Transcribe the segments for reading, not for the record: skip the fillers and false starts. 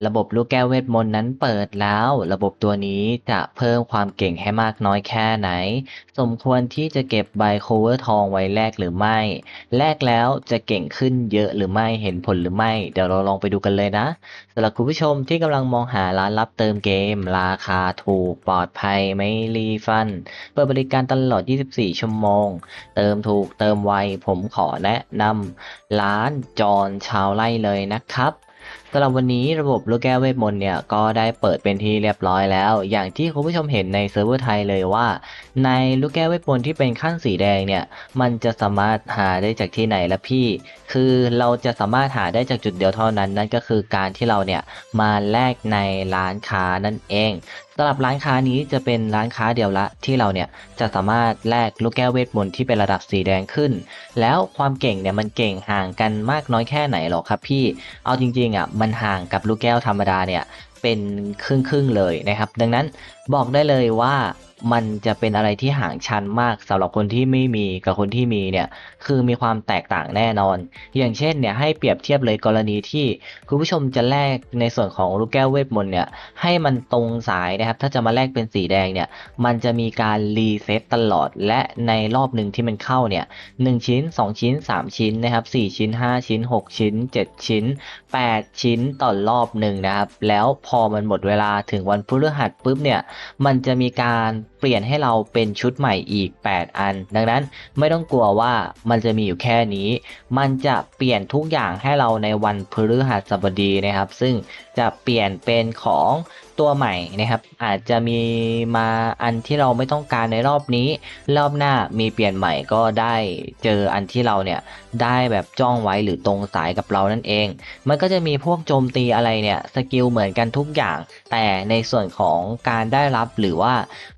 ระบบลูกแก้วเวทมนต์นั้นเปิดแล้วระบบตัวนี้จะเพิ่มความเก่งให้มากน้อยแค่ไหนสมควรที่จะเก็บใบโคเวอร์ทองไว้แลกหรือไม่แลกแล้วจะเก่งขึ้นเยอะหรือไม่เห็นผลหรือไม่เดี๋ยวเราลองไปดูกันเลยนะสำหรับคุณผู้ชมที่กำลังมองหาร้านรับเติมเกมราคาถูกปลอดภัยไม่รีฟันเปิดบริการตลอด 24 ชั่วโมงเติมถูกเติมไวผมขอแนะนำร้านจอนชาวไร่เลยนะครับสำหรับวันนี้ระบบลูกแก้วเวทมนต์เนี่ยก็ได้เปิดเป็นที่เรียบร้อยแล้วอย่างที่คุณผู้ชมเห็นในเซิร์ฟเวอร์ไทยเลยว่าในลูกแก้วเวทมนต์ที่เป็นขั้นสีแดงเนี่ยมันจะสามารถหาได้จากที่ไหนละพี่คือเราจะสามารถหาได้จากจุดเดียวเท่านั้นนั่นก็คือการที่เราเนี่ยมาแลกในร้านค้านั่นเองสำหรับร้านค้านี้จะเป็นร้านค้าเดียวละที่เราเนี่ยจะสามารถแลกลูกแก้วเวทมนต์ที่เป็นระดับสีแดงขึ้นแล้วความเก่งเนี่ยมันเก่งห่างกันมากน้อยแค่ไหนหรอครับพี่เอาจริงๆอ่ะมันห่างกับลูกแก้วธรรมดาเนี่ยเป็นครึ่งเลยนะครับดังนั้นบอกได้เลยว่ามันจะเป็นอะไรที่ห่างชันมากสำหรับคนที่ไม่มีกับคนที่มีเนี่ยคือมีความแตกต่างแน่นอนอย่างเช่นเนี่ยให้เปรียบเทียบเลยกรณีที่คุณผู้ชมจะแลกในส่วนของลูกแก้วเวทมนต์เนี่ยให้มันตรงสายนะครับถ้าจะมาแลกเป็นสีแดงเนี่ยมันจะมีการรีเซ็ตตลอดและในรอบหนึ่งที่มันเข้าเนี่ย1 ชิ้น2 ชิ้น3 ชิ้นนะครับ4 ชิ้น5 ชิ้น6 ชิ้น7 ชิ้น8 ชิ้นต่อรอบหนึ่งนะครับแล้วพอมันหมดเวลาถึงวันพฤหัสปุ๊บเนี่ยมันจะมีการเปลี่ยนให้เราเป็นชุดใหม่อีก8 อันดังนั้นไม่ต้องกลัวว่ามันจะมีอยู่แค่นี้มันจะเปลี่ยนทุกอย่างให้เราในวันพฤหัสบดีนะครับซึ่งจะเปลี่ยนเป็นของตัวใหม่นะครับอาจจะมีมาอันที่เราไม่ต้องการในรอบนี้รอบหน้ามีเปลี่ยนใหม่ก็ได้เจออันที่เราเนี่ยได้แบบจ้องไว้หรือตรงสายกับเรานั่นเองมันก็จะมีพวกโจมตีอะไรเนี่ยสกิลเหมือนกันทุกอย่างแต่ในส่วนของการได้รับหรือว่า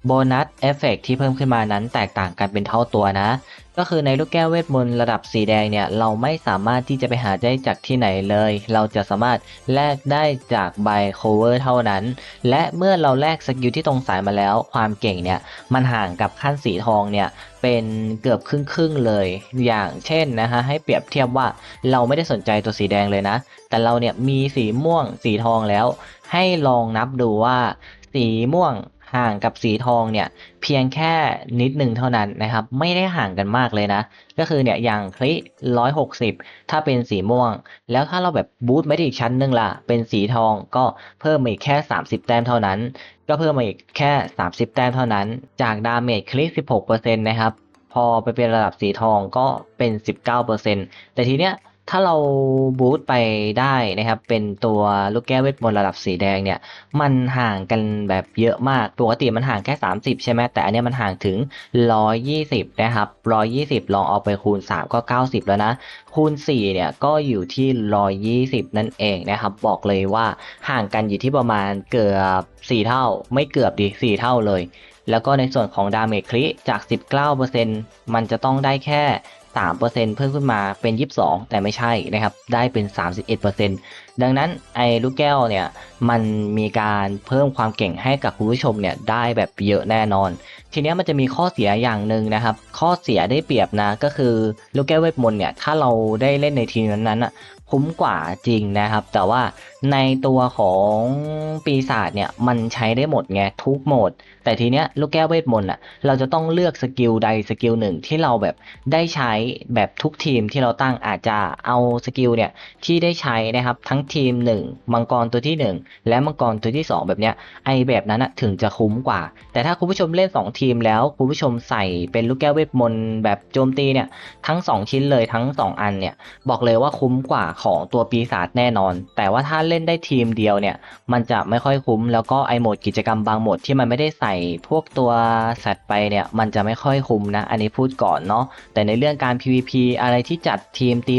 โบนัสเอฟเฟกต์ที่เพิ่มขึ้นมานั้นแตกต่างกันเป็นเท่าตัวนะก็คือในลูกแก้วเวทมนต์ระดับสีแดงเนี่ยเราไม่สามารถที่จะไปหาได้จากที่ไหนเลยเราจะสามารถแลกได้จากใบโคเวอร์เท่านั้นและเมื่อเราแลกสกิลที่ตรงสายมาแล้วความเก่งเนี่ยมันห่างกับขั้นสีทองเนี่ยเป็นเกือบครึ่งเลยอย่างเช่นนะฮะให้เปรียบเทียบว่าเราไม่ได้สนใจตัวสีแดงเลยนะแต่เราเนี่ยมีสีม่วงสีทองแล้วให้ลองนับดูว่าสีม่วงห่างกับสีทองเนี่ยเพียงแค่นิดหนึ่งเท่านั้นนะครับไม่ได้ห่างกันมากเลยนะก็คือเนี่ยอย่างคลิ160ถ้าเป็นสีม่วงแล้วถ้าเราแบบบูสต์ไปอีกชั้นหนึ่งล่ะเป็นสีทองก็เพิ่มมาอีกแค่30แต้มเท่านั้นก็เพิ่มมาอีกแค่30แต้มเท่านั้นจากดาเมจคลิ16%นะครับพอไปเป็นระดับสีทองก็เป็น19%แต่ทีเนี้ยถ้าเราบูสต์ไปได้นะครับเป็นตัวลูกแก้วเวทมนต์ระดับสีแดงเนี่ยมันห่างกันแบบเยอะมากปกติมันห่างแค่30ใช่ไหมแต่อันเนี้ยมันห่างถึง120นะครับ120ลองเอาไปคูณ3ก็90แล้วนะคูณ4เนี่ยก็อยู่ที่120นั่นเองนะครับบอกเลยว่าห่างกันอยู่ที่ประมาณเกือบ4เท่าไม่เกือบดิ4เท่าเลยแล้วก็ในส่วนของดาเมจคริจาก19%มันจะต้องได้แค่3%เพิ่มขึ้นมาเป็น22แต่ไม่ใช่นะครับได้เป็น31%ดังนั้นไอ้ลูกแก้วเนี่ยมันมีการเพิ่มความเก่งให้กับคุณผู้ชมเนี่ยได้แบบเยอะแน่นอนทีนี้มันจะมีข้อเสียอย่างหนึ่งนะครับข้อเสียได้เปรียบนะก็คือลูกแก้วเวทมนต์เนี่ยถ้าเราได้เล่นในทีมนั้นๆอ่ะคุ้มกว่าจริงนะครับแต่ว่าในตัวของปีศาจเนี่ยมันใช้ได้หมดไงทุกโหมดแต่ทีเนี้ยลูกแก้วเวทมนต์อ่ะเราจะต้องเลือกสกิลใดสกิลหนึ่งที่เราแบบได้ใช้แบบทุกทีมที่เราตั้งอาจจะเอาสกิลเนี่ยที่ได้ใช้นะครับทั้งทีม1มังกรตัวที่1และมังกรตัวที่2แบบเนี้ยไอแบบนั้นนะถึงจะคุ้มกว่าแต่ถ้าคุณผู้ชมเล่น2ทีมแล้วคุณผู้ชมใส่เป็นลูกแก้วเวทมนต์แบบโจมตีเนี่ยทั้ง2ชิ้นเลยทั้ง2อันเนี่ยบอกเลยว่าคุ้มกว่าของตัวปีศาจแน่นอนแต่ว่าถ้าเล่นได้ทีมเดียวเนี่ยมันจะไม่ค่อยคุ้มแล้วก็ไอโหมดกิจกรรมบางโหมดที่มันไม่ได้ใส่พวกตัวสัตว์ไปเนี่ยมันจะไม่ค่อยคุ้มนะอันนี้พูดก่อนเนาะแต่ในเรื่องการ PVP อะไรที่จัดทีมตี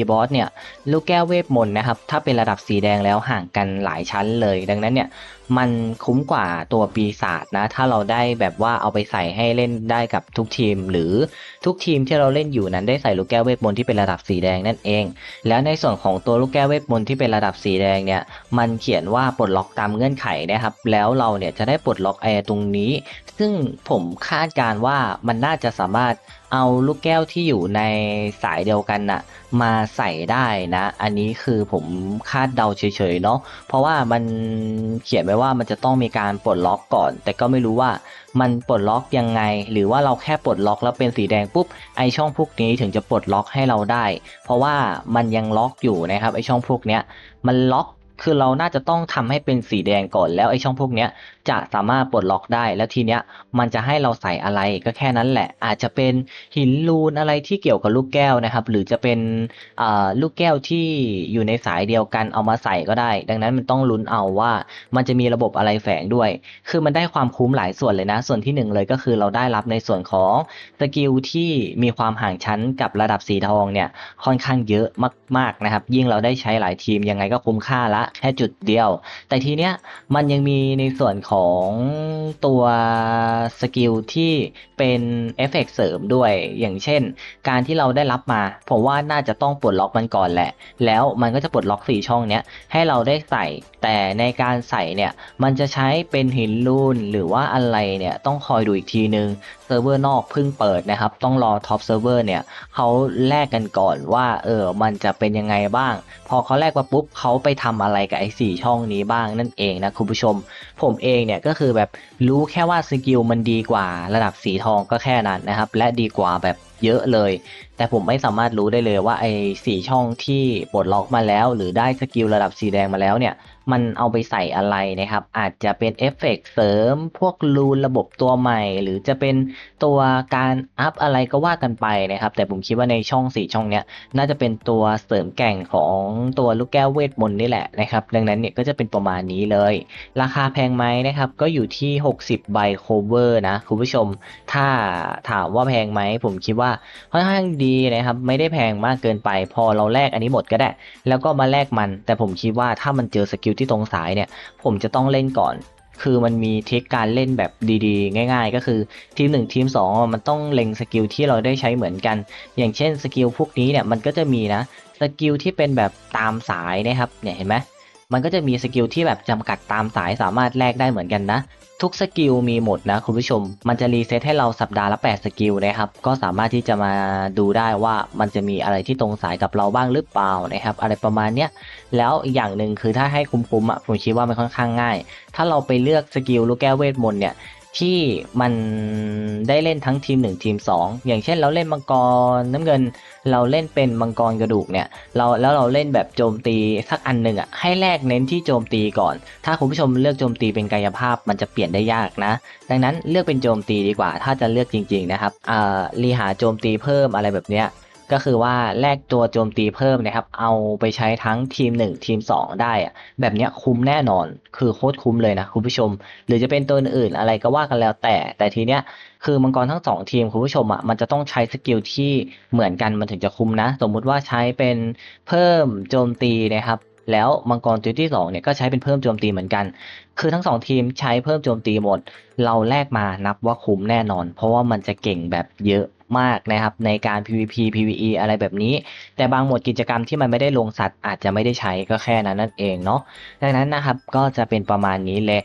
บอสเนี่ยลูกแก้วเวทมนต์นะครับถ้าเป็นระดับสีแดงแล้วห่างกันหลายชั้นเลยดังนั้นเนี่ยมันคุ้มกว่าตัวปีศาจนะถ้าเราได้แบบว่าเอาไปใส่ให้เล่นได้กับทุกทีมหรือทุกทีมที่เราเล่นอยู่นั้นได้ใส่ลูกแก้วเวทมนต์ที่เป็นระดับสีแดงนั่นเองแล้วในส่วนของตัวลูกแก้วเวทมนต์ที่เป็นระดับสีแดงเนี่ยมันเขียนว่าปลดล็อกตามเงื่อนไขนะครับแล้วเราเนี่ยจะได้ปลดล็อกตรงนี้ซึ่งผมคาดการณ์ว่ามันน่าจะสามารถ เอาลูกแก้วที่อยู่ในสายเดียวกันน่ะมาใส่ได้นะอันนี้คือผมคาดเดาเฉยๆเนาะเพราะว่ามันเขียนไว้ว่ามันจะต้องมีการปลดล็อกก่อนแต่ก็ไม่รู้ว่ามันปลดล็อกยังไงหรือว่าเราแค่ปลดล็อกแล้วเป็นสีแดงปุ๊บไอช่องพวกนี้ถึงจะปลดล็อกให้เราได้เพราะว่ามันยังล็อกอยู่นะครับไอช่องพวกเนี้ยมันล็อกคือเราน่าจะต้องทำให้เป็นสีแดงก่อนแล้วไอช่องพวกเนี้ยจะสามารถปลดล็อกได้แล้วทีเนี้ยมันจะให้เราใส่อะไรก็แค่นั้นแหละอาจจะเป็นหินรูนอะไรที่เกี่ยวกับลูกแก้วนะครับหรือจะเป็นลูกแก้วที่อยู่ในสายเดียวกันเอามาใส่ก็ได้ดังนั้นมันต้องลุ้นเอาว่ามันจะมีระบบอะไรแฝงด้วยคือมันได้ความคุ้มหลายส่วนเลยนะส่วนที่หนึ่งเลยก็คือเราได้รับในส่วนของสกิลที่มีความห่างชั้นกับระดับสีทองเนี่ยค่อนข้างเยอะมากๆนะครับยิ่งเราได้ใช้หลายทีมยังไงก็คุ้มค่าละแค่จุดเดียวแต่ทีเนี้ยมันยังมีในส่วนของตัวสกิลที่เป็นเอฟเฟกต์เสริมด้วยอย่างเช่นการที่เราได้รับมาผมว่าน่าจะต้องปลดล็อกมันก่อนแหละแล้วมันก็จะปลดล็อก4ช่องเนี้ยให้เราได้ใส่แต่ในการใส่เนี่ยมันจะใช้เป็นหินรูนหรือว่าอะไรเนี่ยต้องคอยดูอีกทีนึงเซิร์ฟเวอร์นอกเพิ่งเปิดนะครับต้องรอท็อปเซิร์ฟเวอร์เนี่ยเขาแลกกันก่อนว่ามันจะเป็นยังไงบ้างพอเขาแลกมาปุ๊บเขาไปทำอะไรกับไอ้4ช่องนี้บ้างนั่นเองนะคุณผู้ชมผมเองเนี่ยก็คือแบบรู้แค่ว่าสกิลมันดีกว่าระดับสีทองก็แค่นั้นนะครับและดีกว่าแบบเยอะเลยแต่ผมไม่สามารถรู้ได้เลยว่าไอ้4ช่องที่ปลดล็อกมาแล้วหรือได้สกิลระดับสีแดงมาแล้วเนี่ยมันเอาไปใส่อะไรนะครับอาจจะเป็นเอฟเฟกต์เสริมพวกรูนระบบตัวใหม่หรือจะเป็นตัวการอัพอะไรก็ว่ากันไปนะครับแต่ผมคิดว่าในช่อง4ช่องเนี้ยน่าจะเป็นตัวเสริมแกร่งของตัวลูกแก้วเวทมนต์นี่แหละนะครับดังนั้นเนี่ยก็จะเป็นประมาณนี้เลยราคาแพงไหมนะครับก็อยู่ที่60ใบโคเวอร์นะคุณผู้ชมถ้าถามว่าแพงไหมผมคิดว่าค่อนข้างดีนะครับไม่ได้แพงมากเกินไปพอเราแลกอันนี้หมดก็ได้แล้วก็มาแลกมันแต่ผมคิดว่าถ้ามันเจอสกิลที่ตรงสายเนี่ยผมจะต้องเล่นก่อนคือมันมีเทคการเล่นแบบดีๆง่ายๆก็คือทีม1ทีม2มันต้องเล็งสกิลที่เราได้ใช้เหมือนกันอย่างเช่นสกิลพวกนี้เนี่ยมันก็จะมีนะสกิลที่เป็นแบบตามสายนะครับเนี่ยเห็นไหมมันก็จะมีสกิลที่แบบจำกัดตามสายสามารถแลกได้เหมือนกันนะทุกสกิลมีหมดนะคุณผู้ชมมันจะรีเซ็ตให้เราสัปดาห์ละ8สกิลนะครับก็สามารถที่จะมาดูได้ว่ามันจะมีอะไรที่ตรงสายกับเราบ้างหรือเปล่านะครับอะไรประมาณเนี้ยแล้วอีกอย่างหนึ่งคือถ้าให้คุ้มๆอ่ะผมคิดว่ามันค่อนข้างง่ายถ้าเราไปเลือกสกิลลูกแก้วเวทมนต์เนี่ยที่มันได้เล่นทั้งทีม1ทีม2อย่างเช่นเราเล่นมังกรน้ำเงินเราเล่นเป็นมังกรกระดูกเนี่ยเราเล่นแบบโจมตีสักอันหนึ่งอ่ะให้แรกเน้นที่โจมตีก่อนถ้าคุณผู้ชมเลือกโจมตีเป็นกายภาพมันจะเปลี่ยนได้ยากนะดังนั้นเลือกเป็นโจมตีดีกว่าถ้าจะเลือกจริงๆนะครับรีหาโจมตีเพิ่มอะไรแบบเนี้ยก็คือว่าแลกตัวโจมตีเพิ่มนะครับเอาไปใช้ทั้งทีม1ทีม2ได้อะแบบเนี้ยคุ้มแน่นอนคือโคตรคุ้มเลยนะคุณผู้ชมหรือจะเป็นตัวอื่นอะไรก็ว่ากันแล้วแต่ทีเนี้ยคือมังกรทั้ง2ทีมคุณผู้ชมอ่ะมันจะต้องใช้สกิลที่เหมือนกันมันถึงจะคุ้มนะสมมุติว่าใช้เป็นเพิ่มโจมตีนะครับแล้วมังกรตัวที่2เนี่ยก็ใช้เป็นเพิ่มโจมตีเหมือนกันคือทั้ง2ทีมใช้เพิ่มโจมตีหมดเราแลกมานับว่าคุ้มแน่นอนเพราะว่ามันจะเก่งแบบเยอะมากนะครับในการ PVP PVE อะไรแบบนี้แต่บางโหมดกิจกรรมที่มันไม่ได้ลงสัตว์อาจจะไม่ได้ใช้ก็แค่นั้นนั่นเองเนาะดังนั้นนะครับก็จะเป็นประมาณนี้เลย